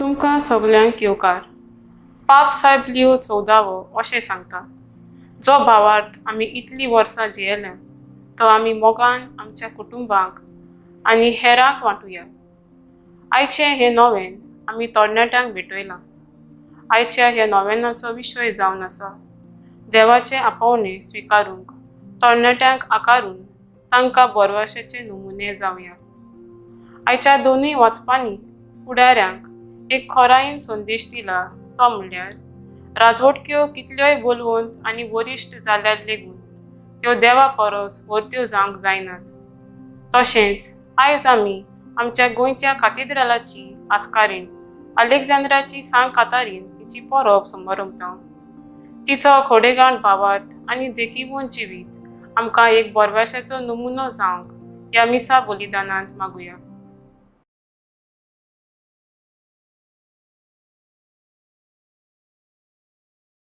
तुमकां सगल्यांक येवकार. पाप साहेब लिओ 14वो अशें सांगता, जो भावार्थ आमी इतलीं वर्सां जियेल्या तो आमी मोगान आमच्या कुटुंबाक आनी हेरांक वांटुया. आयचें हें नॉवेन आमी तरणाट्यांक भेटयलां. आयच्या ह्या नॉवेनाचो विशय जावन आसा देवाचें आपोवणें स्विकारूंक तरणाट्यांक आकारून तांकां बरवशाचे नमुने जावया. आयच्या दोनूय वाचपांनी फुडाऱ्यांक एक खोरायेन संदेश दिला, तो म्हणल्यार राजवटक्यो कितल्योय बलवंत आनी वरिश्ट जाल्यार लेगून त्यो देवा परस व्हडट्यो जावंक जायनात. तशेंच आयज आमी आमच्या गोंयच्या कातिद्रालाची आस्कारीण अलेक्झांद्राची सांत कातारीन हिची परब समारंभता. तिचो खोडेगाण भावार्थ आनी देखीवन जिवीत आमकां एक बरवशाचो नमुनो जावंक ह्या मिसा बलिदानांत मागुया.